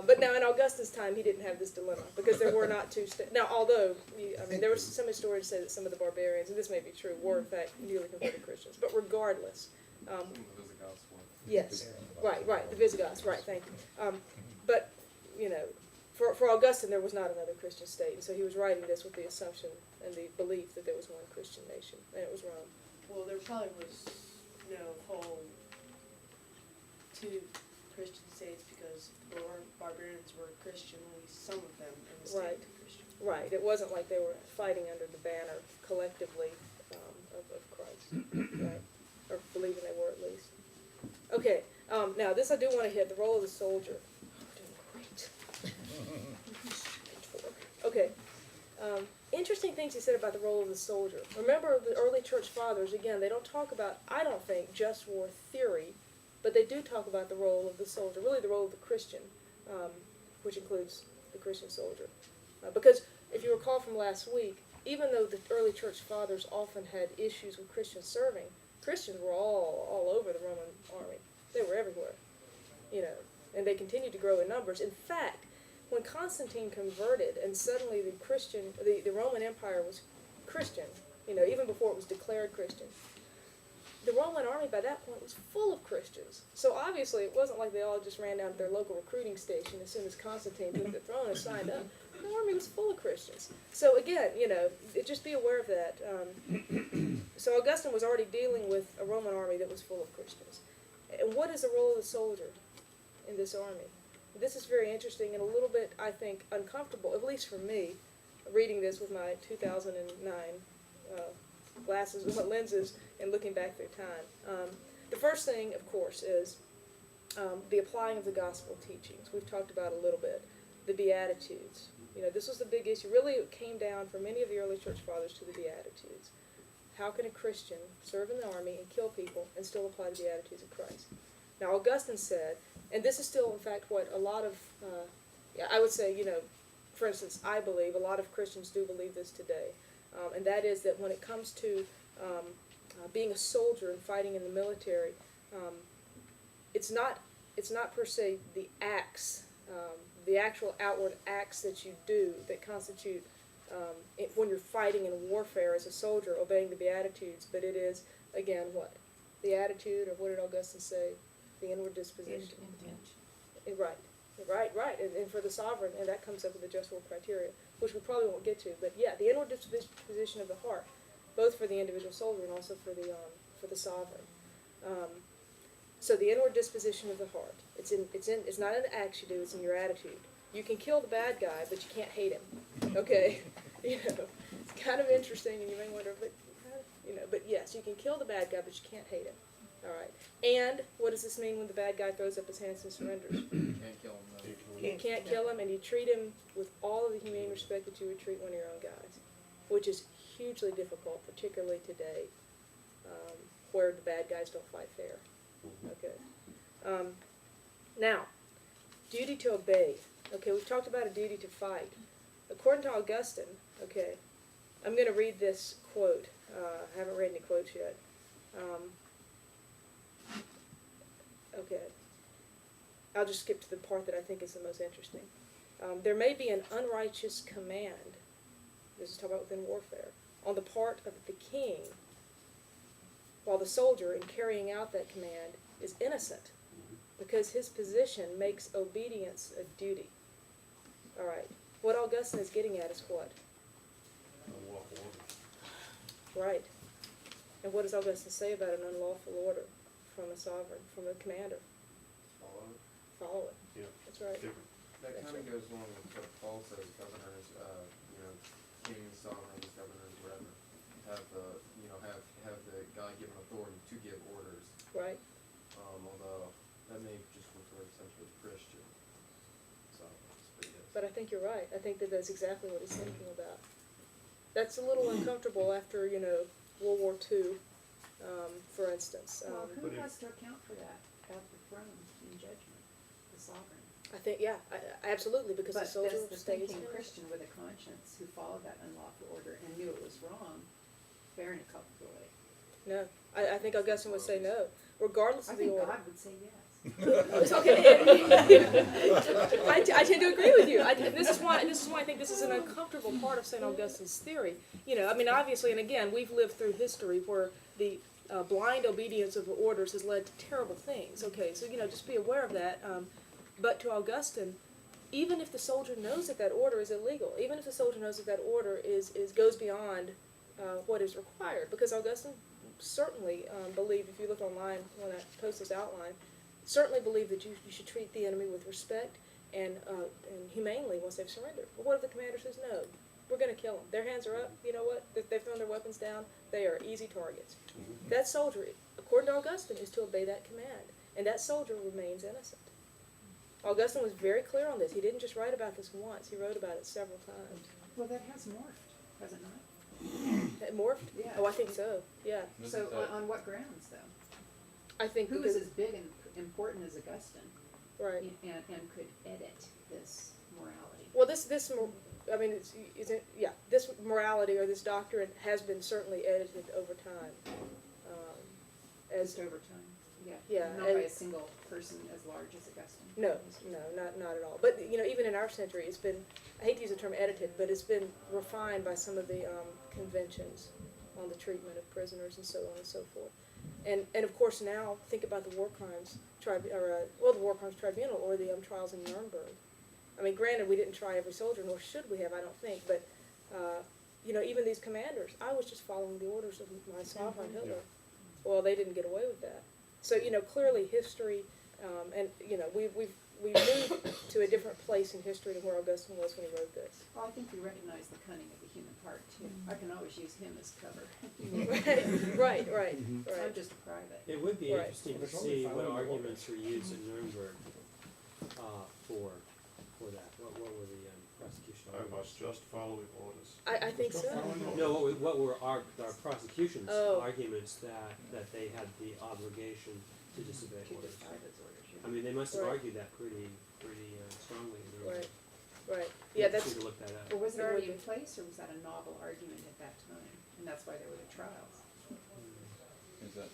But now in Augustine's time, he didn't have this dilemma because there were not two states. Now, although, there was some historians say that some of the barbarians, and this may be true, were in fact newly converted Christians. But regardless, Some of the Visigoths were. yes, right, the Visigoths, right, thank you. But, for Augustine, there was not another Christian state, and so he was writing this with the assumption and the belief that there was one Christian nation, and it was Rome. Well, there probably was no whole two Christian states because the barbarians were Christian, at least some of them in the state Right. were Christian. Right, it wasn't like they were fighting under the banner collectively of Christ, right, or believing they were at least. Okay, now this I do want to hit, the role of the soldier. Oh, doing great. Okay, interesting things he said about the role of the soldier. Remember the early church fathers, again, they don't talk about, I don't think, just war theory, but they do talk about the role of the soldier, really the role of the Christian, which includes the Christian soldier. Because if you recall from last week, even though the early church fathers often had issues with Christians serving, Christians were all over the Roman army. They were everywhere, and they continued to grow in numbers. In fact, when Constantine converted and suddenly the Roman Empire was Christian, even before it was declared Christian, the Roman army by that point was full of Christians. So obviously it wasn't like they all just ran down to their local recruiting station as soon as Constantine took the throne and signed up. The army was full of Christians. So again, just be aware of that. So Augustine was already dealing with a Roman army that was full of Christians. And what is the role of the soldier in this army? This is very interesting and a little bit, I think, uncomfortable, at least for me, reading this with my 2009 lenses and looking back through time. The first thing, of course, is the applying of the gospel teachings. We've talked about a little bit. The Beatitudes. This was the big issue. Really, it came down for many of the early church fathers to the Beatitudes. How can a Christian serve in the army and kill people and still apply the Beatitudes of Christ? Now, Augustine said, and this is still, in fact, what a lot of, I would say, for instance, I believe, a lot of Christians do believe this today, and that is that when it comes to being a soldier and fighting in the military, it's not per se the acts, the actual outward acts that you do that constitute, when you're fighting in warfare as a soldier, obeying the Beatitudes, but it is, again, what? The attitude, or what did Augustine say? The inward disposition. Intention. Right. And for the sovereign, and that comes up with the just war criteria, which we probably won't get to, but yeah, the inward disposition of the heart, both for the individual soldier and also for the sovereign. So the inward disposition of the heart. It's not in the acts you do, it's in your attitude. You can kill the bad guy, but you can't hate him. Okay? It's kind of interesting, and you may wonder, but yes, you can kill the bad guy, but you can't hate him. All right. And what does this mean when the bad guy throws up his hands and surrenders? You can't kill him, though. You can't kill him, and you treat him with all of the humane respect that you would treat one of your own guys, which is hugely difficult, particularly today, where the bad guys don't fight fair. Okay. Now, duty to obey. Okay, we've talked about a duty to fight. According to Augustine, okay, I'm going to read this quote. I haven't read any quotes yet. Okay. I'll just skip to the part that I think is the most interesting. There may be an unrighteous command, this is talking about within warfare, on the part of the king, while the soldier, in carrying out that command, is innocent, because his position makes obedience a duty. All right. What Augustine is getting at is what? Unlawful orders. Right. And what does Augustine say about an unlawful order from a sovereign, from a commander? Follow it. Follow it. Yeah. That's right. Different. That That's kind of right. goes along with what Paul says, governors, kings, sovereigns, governors, whatever, have the God-given authority to give orders. Right. Although that may just refer essentially to Christian sovereigns, but yes. But I think you're right. I think that that's exactly what he's thinking about. That's a little uncomfortable after, World War II, for instance. Well, who But it- has to account for that at the throne in judgment? The sovereign. I think, yeah, absolutely, because the But soldier does the stays thinking in. Christian with a conscience who followed that unlawful order and knew it was wrong, bear any culpability? No, I think Augustine would say no, regardless I of the think order. God would say yes. It's okay. I tend to agree with you. This is why I think this is an uncomfortable part of St. Augustine's theory. I mean, obviously, and again, we've lived through history where the blind obedience of the orders has led to terrible things. Okay, so just be aware of that. But to Augustine, even if the soldier knows that that order is illegal, even if the soldier knows that that order goes beyond what is required, because Augustine certainly believed, if you look online when that post is outlined, certainly believed that you should treat the enemy with respect and humanely once they've surrendered. But what if the commander says, no, we're going to kill them. Their hands are up. You know what? They've thrown their weapons down. They are easy targets. That soldier, according to Augustine, is to obey that command. And that soldier remains innocent. Augustine was very clear on this. He didn't just write about this once. He wrote about it several times. Well, that has morphed, has it not? It morphed? Yeah. Oh, I think so. Yeah. So on what grounds, though? I think Who because, is as big and important as Augustine right. and could edit this morality? Well, this this morality or this doctrine has been certainly edited over time. Just over time? Yeah, Not by a single person as large as Augustine? No, not at all. But even in our century, it's been, I hate to use the term edited, but it's been refined by some of the conventions on the treatment of prisoners and so on and so forth. And of course now, think about the War Crimes the War Crimes Tribunal or the trials in Nuremberg. I mean, granted, we didn't try every soldier, nor should we have, I don't think, but even these commanders, I was just following the orders of my sovereign Hitler. Well, they didn't get away with that. So clearly history, and we've moved to a different place in history than where Augustine was when he wrote this. Well, I think we recognize the cunning of the human heart, too. I can always use him as cover. Right. I'm just a private. It would be Right. interesting to see what arguments were used in Nuremberg for that. What were the prosecution I arguments? must just follow the orders. I think so. No, what were our prosecution's Oh. arguments that they had the obligation to disobey To orders? defy those orders. I mean, they must have Right. argued that pretty strongly in Nuremberg. Right. Yeah, that's Interesting to look that up. Or was it It would already be. in place, or was that a novel argument at that time? And that's why there were the trials?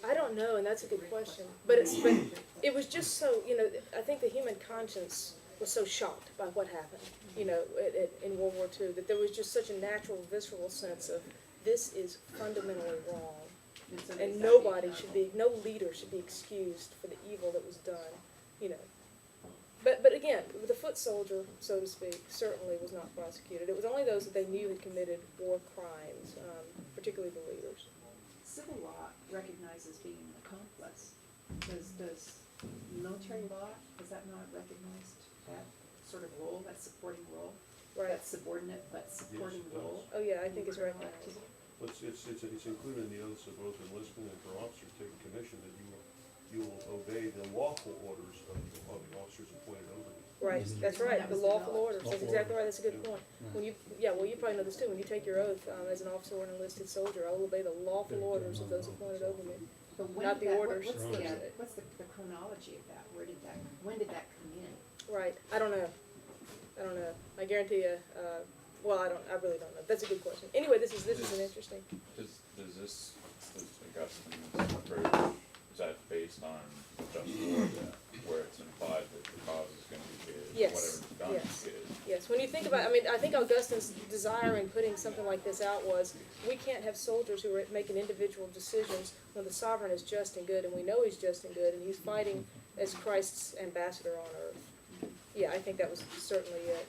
I don't know, and that's a good question. But it was just so I think the human conscience was so shocked by what happened, in World War II, that there was just such a natural, visceral sense of this is fundamentally wrong, So and is that nobody the should be, no leader should be excused for the evil that was done, But again, the foot soldier, so to speak, certainly was not prosecuted. It was only those that they knew had committed war crimes, particularly the leaders. Civil law recognizes being an accomplice. Does military law, has that not recognized that sort of role, that supporting role? Right. That subordinate but supporting it does. role? Oh yeah, I think it's in criminal recognized. activity? It's included in the oaths of both enlistment and for officers taking commission that you will obey the lawful orders of the officers appointed over you. Right, that's right, That the was lawful orders, developed. that's exactly right, that's a good point. When you probably know this too, when you take your oath as an officer or an enlisted soldier, I will obey the lawful orders of those appointed over me. But when Not did the that- orders. What's the chronology of that? When did that come in? Right, I don't know. I guarantee you, I really don't know. That's a good question. Anyway, this is an interesting. Does Augustine's approach, is that based on just war, where it's implied that the cause is gonna be good, Yes, whatever's done yes. is good? Yes, when you think about, I think Augustine's desire in putting something like this out was, we can't have soldiers who are making individual decisions when the sovereign is just and good, and we know he's just and good, and he's fighting as Christ's ambassador on earth. Yeah, I think that was certainly it.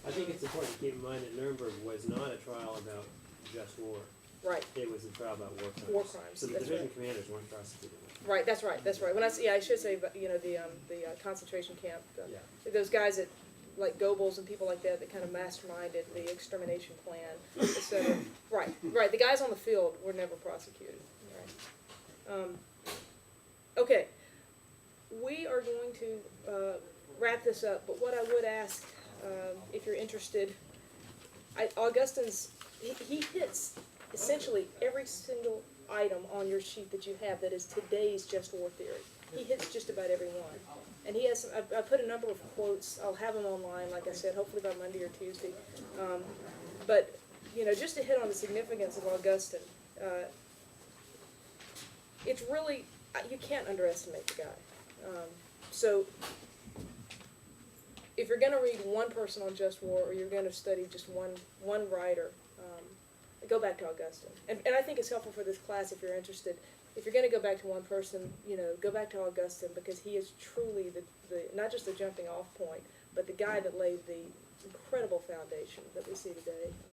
I think it's important to keep in mind that Nuremberg was not a trial about just war. Right, It was a trial about war crimes. War crimes, So the that's division right. commanders weren't prosecuted. right, that's right, that's right. When I should say, the concentration camp, Yeah. those guys that, like Goebbels and people like that kind of masterminded the extermination plan, etc. Right, the guys on the field were never prosecuted, right. Okay, we are going to wrap this up, but what I would ask, if you're interested, Augustine's, he hits essentially every single item on your sheet that you have that is today's just war theory. He hits just about every one. And he has, I put a number of quotes, I'll have them online, like I said, hopefully by Monday or Tuesday. But, just to hit on the significance of Augustine, it's really, you can't underestimate the guy. So, if you're going to read one person on just war, or you're going to study just one writer, go back to Augustine. And I think it's helpful for this class if you're interested. If you're going to go back to one person, go back to Augustine, because he is truly the not just the jumping off point, but the guy that laid the incredible foundation that we see today.